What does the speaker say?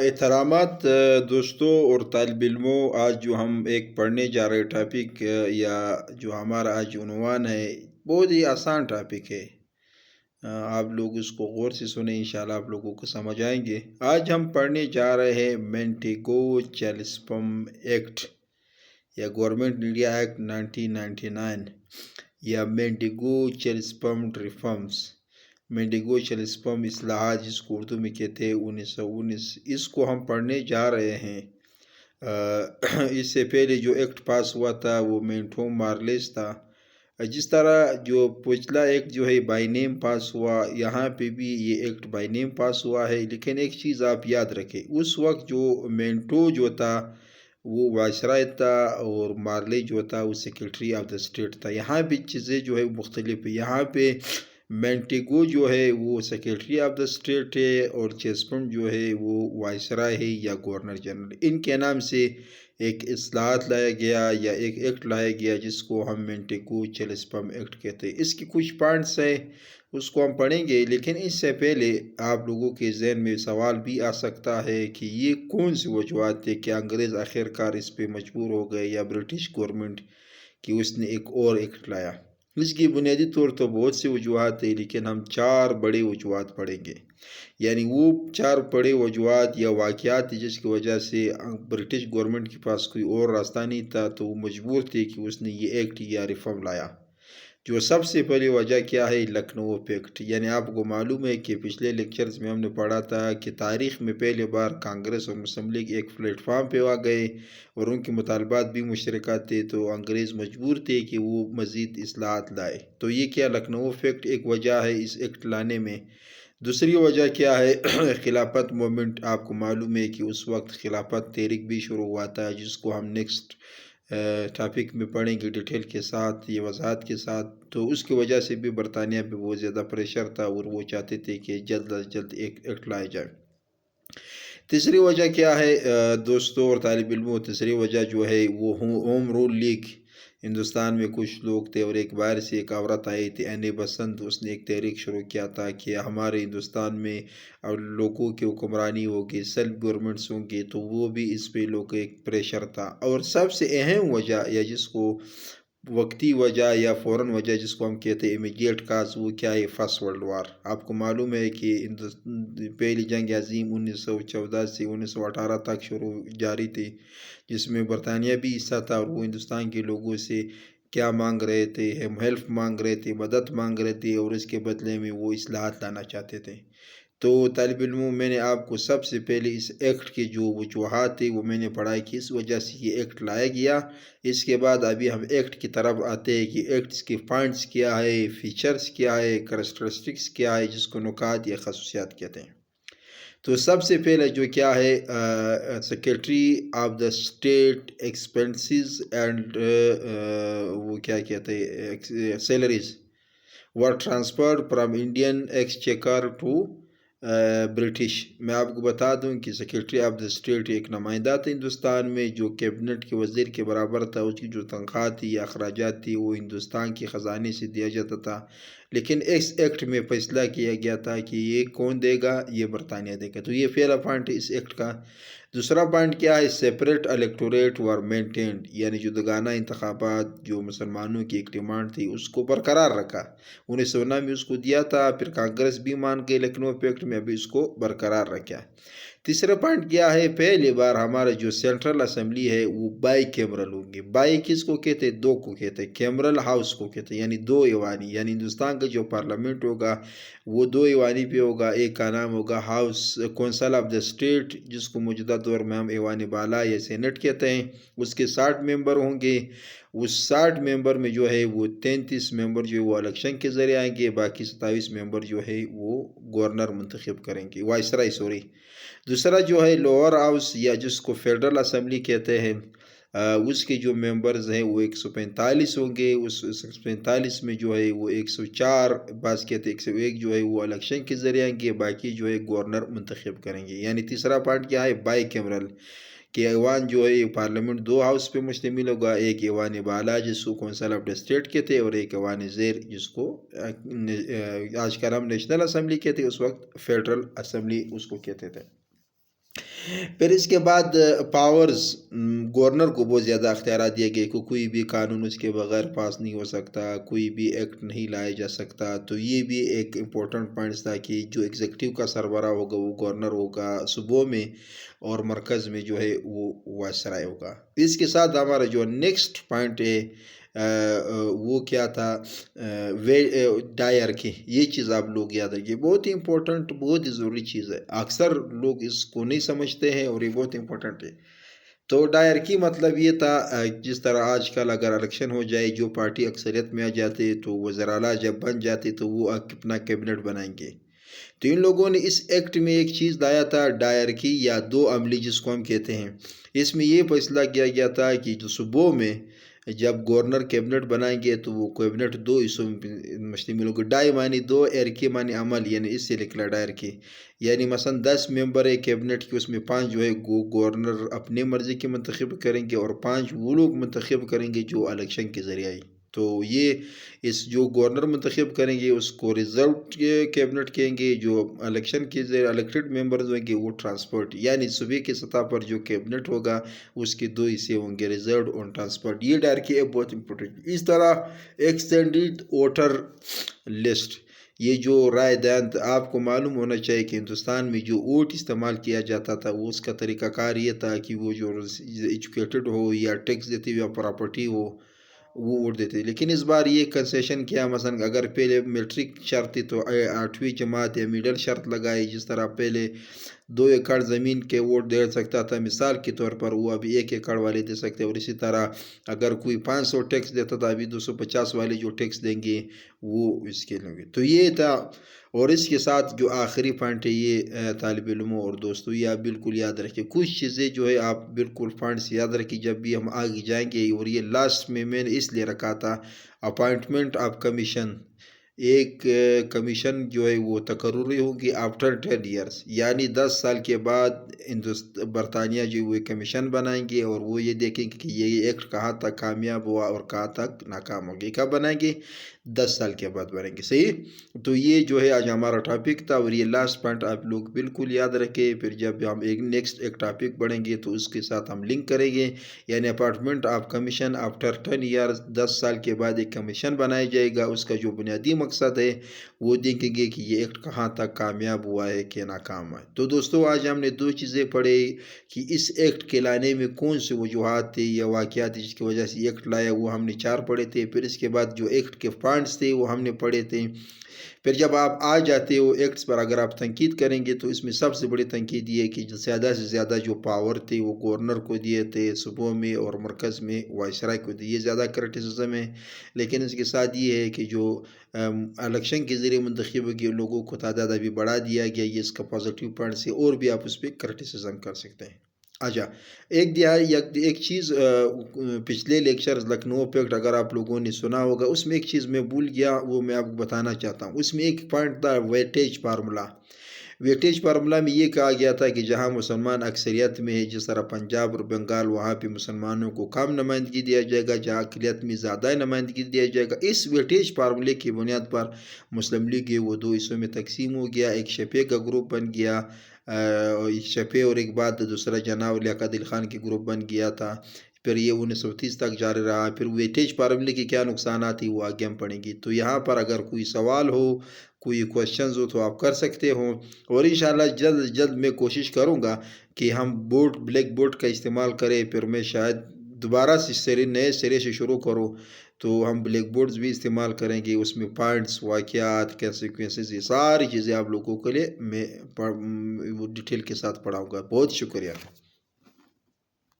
احترامات دوستوں اور طالب علموں، آج جو ہم ایک پڑھنے جا رہے ٹاپک یا جو ہمارا آج عنوان ہے، بہت ہی آسان ٹاپک ہے۔ آپ لوگ اس کو غور سے سنیں، انشاءاللہ آپ لوگوں کو سمجھ آئیں گے۔ آج ہم پڑھنے جا رہے ہیں مینٹیگو چیلسپم ایکٹ یا گورنمنٹ انڈیا ایکٹ 1999 یا مینٹیگو چیلسپم ریفارمز، مینٹیگو چیلسپم اصلاحات جس کو اردو میں کہتے ہیں 1919، اس کو ہم پڑھنے جا رہے ہیں۔ اس سے پہلے جو ایکٹ پاس ہوا تھا وہ مینٹو مارلیس تھا۔ جس طرح جو پچھلا ایکٹ جو ہے بائی نیم پاس ہوا، یہاں پہ بھی یہ ایکٹ بائی نیم پاس ہوا ہے، لیکن ایک چیز آپ یاد رکھیں، اس وقت جو مینٹو جو تھا وہ وائسرائے تھا اور مارلے جو تھا وہ سیکرٹری آف دا اسٹیٹ تھا۔ یہاں بھی چیزیں جو ہے مختلف ہے۔ یہاں پہ مینٹیگو جو ہے وہ سیکرٹری آف دا اسٹیٹ ہے اور چیلسپم جو ہے وہ وائسرائے ہے یا گورنر جنرل۔ ان کے نام سے ایک اصلاحات لایا گیا یا ایک ایکٹ لایا گیا جس کو ہم مینٹیگو چیلسپم ایکٹ کہتے ہیں۔ اس کی کچھ پوائنٹس ہیں، اس کو ہم پڑھیں گے، لیکن اس سے پہلے آپ لوگوں کے ذہن میں سوال بھی آ سکتا ہے کہ یہ کون سی وجوہات تھے کہ انگریز آخر کار اس پہ مجبور ہو گئے یا برٹش گورنمنٹ کہ اس نے ایک اور ایکٹ لایا۔ اس کی بنیادی طور تو بہت سی وجوہات ہیں، لیکن ہم 4 بڑے وجوہات پڑھیں گے، یعنی وہ 4 بڑے وجوہات یا واقعات تھے جس کی وجہ سے برٹش گورنمنٹ کے پاس کوئی اور راستہ نہیں تھا تو وہ مجبور تھے کہ اس نے یہ ایکٹ یا ریفارم لایا۔ جو سب سے پہلی وجہ کیا ہے؟ لکھنؤ ایکٹ۔ یعنی آپ کو معلوم ہے کہ پچھلے لیکچرز میں ہم نے پڑھا تھا کہ تاریخ میں پہلے بار کانگریس اور مسلم لیگ ایک پلیٹ فارم پہ آ گئے اور ان کے مطالبات بھی مشترکہ تھے، تو انگریز مجبور تھے کہ وہ مزید اصلاحات لائے۔ تو یہ کیا لکھنؤ ایکٹ ایک وجہ ہے اس ایکٹ لانے میں۔ دوسری وجہ کیا ہے؟ خلافت موومنٹ۔ آپ کو معلوم ہے کہ اس وقت خلافت تحریک بھی شروع ہوا تھا، جس کو ہم نیکسٹ ٹاپک میں پڑھیں گے ڈیٹیل کے ساتھ، یہ وضاحت کے ساتھ۔ تو اس کی وجہ سے بھی برطانیہ پہ بہت زیادہ پریشر تھا اور وہ چاہتے تھے کہ جلد از جلد ایک ایکٹ لایا جائے۔ تیسری وجہ کیا ہے دوستوں اور طالب علموں؟ تیسری وجہ جو ہے وہ ہوم رول لیگ۔ ہندوستان میں کچھ لوگ تھے اور ایک باہر سے ایک عورت آئی تھی اینی بسنت، اس نے ایک تحریک شروع کیا تھا کہ ہمارے ہندوستان میں لوگوں کی حکمرانی ہوگی، سیلف گورنمنٹس ہوں گے، تو وہ بھی اس پہ لوگ ایک پریشر تھا۔ اور سب سے اہم وجہ یا جس کو وقتی وجہ یا فوراً وجہ جس کو ہم کہتے ہیں امیڈیٹ کاز، وہ کیا ہے؟ First world war. آپ کو معلوم ہے کہ پہلی جنگ عظیم 1914 سے 1918 تک جاری تھی، جس میں برطانیہ بھی حصہ تھا اور وہ ہندوستان کے لوگوں سے کیا مانگ رہے تھے؟ ہیلپ مانگ رہے تھے، مدد مانگ رہے تھے، اور اس کے بدلے میں وہ اصلاحات لانا چاہتے تھے۔ تو طالب علموں، میں نے آپ کو سب سے پہلے اس ایکٹ کے جو وجوہات تھے وہ میں نے پڑھا کہ اس وجہ سے یہ ایکٹ لایا گیا۔ اس کے بعد ابھی ہم ایکٹ کی طرف آتے ہیں کہ ایکٹس کے پوائنٹس کیا ہے، فیچرز کیا ہے، کریکٹرسٹکس کیا ہے، جس کو نکات یا خصوصیات کہتے ہیں۔ تو سب سے پہلے جو کیا ہے، secretary of the state expenses and وہ کیا کہتے ہیں salaries were transferred from Indian exchequer to British. میں آپ کو بتا دوں کہ سیکرٹری آف دا اسٹیٹ ایک نمائندہ تھا ہندوستان میں جو کیبنٹ کے وزیر کے برابر تھا۔ اس کی جو تنخواہ تھی یا اخراجات تھی وہ ہندوستان کے خزانے سے دیا جاتا تھا، لیکن اس ایکٹ میں فیصلہ کیا گیا تھا کہ یہ کون دے گا؟ یہ برطانیہ دے گا۔ تو یہ پہلا پوائنٹ ہے اس ایکٹ کا۔ دوسرا پوائنٹ کیا ہے؟ سیپریٹ الیکٹوریٹ ور مینٹینڈ، یعنی جداگانہ انتخابات جو مسلمانوں کی ایک ڈیمانڈ تھی اس کو برقرار رکھا۔ 1919 میں اس کو دیا تھا، پھر کانگریس بھی مان گئی لکھنؤ ایکٹ میں، ابھی اس کو برقرار رکھا۔ تیسرا پوائنٹ کیا ہے؟ پہلی بار ہمارا جو سینٹرل اسمبلی ہے وہ بائی کیمرل ہوں گے۔ بائی کس کو کہتے ہیں؟ 2 کو کہتے ہیں۔ کیمرل ہاؤس کو کہتے ہیں، یعنی 2 ایوانی، یعنی ہندوستان کا جو پارلیمنٹ ہوگا وہ 2 ایوانی پہ ہوگا۔ ایک کا نام ہوگا house council of the state, جس کو موجودہ دور میں ہم ایوان بالا یا سینٹ کہتے ہیں، اس کے 60 ممبر ہوں گے۔ اس 60 ممبر میں جو ہے وہ 33 ممبر جو ہے وہ الیکشن کے ذریعے آئیں گے، باقی 27 ممبر جو ہے وہ گورنر منتخب کریں گے، وائسرائے سوری۔ دوسرا جو ہے لوور ہاؤس یا جس کو فیڈرل اسمبلی کہتے ہیں، اس کے جو ممبرز ہیں وہ 145 ہوں گے۔ اس 145 میں جو ہے وہ 104 بعض کہتے ہیں 101 جو ہے وہ الیکشن کے ذریعے آئیں گے، باقی جو ہے گورنر منتخب کریں گے۔ یعنی تیسرا پوائنٹ کیا ہے؟ بائی کیمرل، کہ ایوان جو ہے پارلیمنٹ 2 ہاؤس پہ مشتمل ہوگا، ایک ایوان بالا جس کو کونسل آف دا اسٹیٹ کہتے ہیں اور ایک ایوان زیر جس کو آج کل ہم نیشنل اسمبلی کہتے ہیں، اس وقت فیڈرل اسمبلی اس کو کہتے تھے۔ پھر اس کے بعد پاورز، گورنر کو بہت زیادہ اختیارات دیے گئے کہ کوئی بھی قانون اس کے بغیر پاس نہیں ہو سکتا، کوئی بھی ایکٹ نہیں لایا جا سکتا. تو یہ بھی ایک امپورٹنٹ پوائنٹس تھا کہ جو ایگزیکٹو کا سربراہ ہوگا وہ گورنر ہوگا صوبوں میں، اور مرکز میں جو ہے وہ وائسرائے ہوگا. اس کے ساتھ ہمارا جو نیکسٹ پوائنٹ ہے وہ کیا تھا، ڈائرکی. یہ چیز آپ لوگ یاد رکھیے، بہت ہی امپورٹنٹ، بہت ہی ضروری چیز ہے. اکثر لوگ اس کو نہیں سمجھتے ہیں اور یہ بہت امپورٹنٹ ہے. تو ڈائرکی مطلب یہ تھا، جس طرح آج کل اگر الیکشن ہو جائے، جو پارٹی اکثریت میں آ جاتے تو وزراء اعلیٰ جب بن جاتے تو وہ اپنا کیبنٹ بنائیں گے. تو ان لوگوں نے اس ایکٹ میں ایک چیز لایا تھا، ڈائرکی یا دو عملی جس کو ہم کہتے ہیں. اس میں یہ فیصلہ کیا گیا تھا کہ جو صوبوں میں جب گورنر کیبنٹ بنائیں گے تو وہ کیبنٹ دو حصوں میں مشتمل ہوگا. ڈائی معنی دو، ایرکی معنی عمل، یعنی اس سے نکلا ڈائرکی. یعنی مثلا 10 ممبر ہے کیبنٹ کے، اس میں 5 جو ہے گورنر اپنے مرضی کے منتخب کریں گے، اور 5 وہ لوگ منتخب کریں گے جو الیکشن کے ذریعے آئی. تو یہ اس جو گورنر منتخب کریں گے اس کو ریزرو کیبنٹ کہیں گے، جو الیکشن کے ذریعے الیکٹڈ ممبرز ہوں گے وہ ٹرانسپورٹ، یعنی صوبے کی سطح پر جو کیبنٹ ہوگا اس کے 2 حصے ہوں گے، ریزروڈ اور ٹرانسپورٹ. یہ ڈائرکی ہے بہت امپورٹنٹ. اس طرح ایکسٹینڈیڈ ووٹر لسٹ، یہ جو رائے دہند، آپ کو معلوم ہونا چاہیے کہ ہندوستان میں جو ووٹ استعمال کیا جاتا تھا وہ اس کا طریقہ کار یہ تھا کہ وہ جو ایجوکیٹڈ ہو یا ٹیکس دیتے ہوئے پراپرٹی ہو وہ ووٹ دیتے. لیکن اس بار یہ کنسیشن کیا، مثلا اگر پہلے میٹرک شرط تھی تو 8ویں جماعت یا میڈل شرط لگائی. جس طرح پہلے 2 ایکڑ زمین کے ووٹ دے سکتا تھا مثال کے طور پر، وہ ابھی 1 ایکڑ والے دے سکتے. اور اسی طرح اگر کوئی 500 ٹیکس دیتا تھا، ابھی 250 والے جو ٹیکس دیں گے وہ اس کے لیں گے. تو یہ تھا. اور اس کے ساتھ جو آخری پوائنٹ ہے یہ طالب علموں اور دوستوں، یہ آپ بالکل یاد رکھیں. کچھ چیزیں جو ہے آپ بالکل پوائنٹس یاد رکھیں جب بھی ہم آگے جائیں گے. اور یہ لاسٹ میں نے اس لیے رکھا تھا، اپائنٹمنٹ آف کمیشن. ایک کمیشن جو ہے وہ تقرری ہوگی آفٹر 10 ایئرس، یعنی 10 سال کے بعد برطانیہ جو وہ کمیشن بنائیں گے اور وہ یہ دیکھیں گے کہ یہ ایکٹ کہاں تک کامیاب ہوا اور کہاں تک ناکام ہو گئی. کب بنائیں گے؟ 10 سال کے بعد بنائیں گے. صحیح. تو یہ جو ہے آج ہمارا ٹاپک تھا، اور یہ لاسٹ پوائنٹ آپ لوگ بالکل یاد رکھیں. پھر جب ہم نیکسٹ ایک ٹاپک بڑھیں گے تو اس کے ساتھ ہم لنک کریں گے، یعنی apartment of commission after 10 years, 10 سال کے بعد ایک کمیشن بنایا جائے گا. اس کا جو بنیادی مقصد ہے وہ دیکھیں گے کہ یہ ایکٹ کہاں تک کامیاب ہوا ہے کہ ناکام ہے. تو دوستو آج ہم نے 2 چیزیں پڑھی کہ اس ایکٹ کے لانے میں کون سے وجوہات تھے یا واقعات جس کی وجہ سے ایکٹ لایا، وہ ہم نے 4 پڑھے تھے. پھر اس کے بعد جو ایکٹ کے پوائنٹس تھے وہ ہم نے پڑھے تھے. پھر جب آپ آ جاتے ہو ایکٹس پر، اگر آپ تنقید کریں گے تو اس میں سب سے بڑی تنقید یہ ہے کہ زیادہ سے زیادہ جو پاور تھے وہ گورنر کو دیے تھے صوبوں میں، اور مرکز میں وائسرائے کو دیے. یہ زیادہ کرٹیسزم ہے. لیکن اس کے ساتھ یہ ہے کہ جو الیکشن کے ذریعے منتخب کے لوگوں کو تعداد ابھی بڑھا دیا گیا، یہ اس کا پازیٹیو پوائنٹ سے، اور بھی آپ اس پہ کرٹیسزم کر سکتے ہیں. اچھا، ایک چیز پچھلے لیکچرز لکھنؤ پیکٹ اگر آپ لوگوں نے سنا ہوگا، اس میں ایک چیز میں بھول گیا، وہ میں آپ کو بتانا چاہتا ہوں. اس میں ایک پوائنٹ تھا ویٹیج فارمولا. ویٹیج فارمولا میں یہ کہا گیا تھا کہ جہاں مسلمان اکثریت میں ہے، جس طرح پنجاب اور بنگال، وہاں پہ مسلمانوں کو کم نمائندگی دیا جائے گا، جہاں اقلیت میں زیادہ نمائندگی دیا جائے گا. اس ویٹیج فارمولے کی بنیاد پر مسلم لیگ وہ 2 حصوں میں تقسیم ہو گیا. ایک شفیع کا گروپ بن گیا، شفیع، اور ایک بعد دوسرا جناب لیاقت علی خان کے گروپ بن گیا تھا. پھر یہ 1930 تک جاری رہا. پھر ویٹیج فارمولے کے کیا نقصانات ہیں وہ آگے ہم پڑھیں گے. تو یہاں پر اگر کوئی سوال ہو، کوئی کوشچنز ہو تو آپ کر سکتے ہو. اور انشاءاللہ جلد جلد میں کوشش کروں گا کہ ہم بلیک بورڈ کا استعمال کریں. پھر میں شاید دوبارہ سے نئے سرے سے شروع کروں تو ہم بلیک بورڈز بھی استعمال کریں گے. اس میں پوائنٹس، واقعات، کانسیکوینسز، یہ ساری چیزیں آپ لوگوں کے لیے میں ڈیٹیل کے ساتھ پڑھاؤں گا. بہت شکریہ.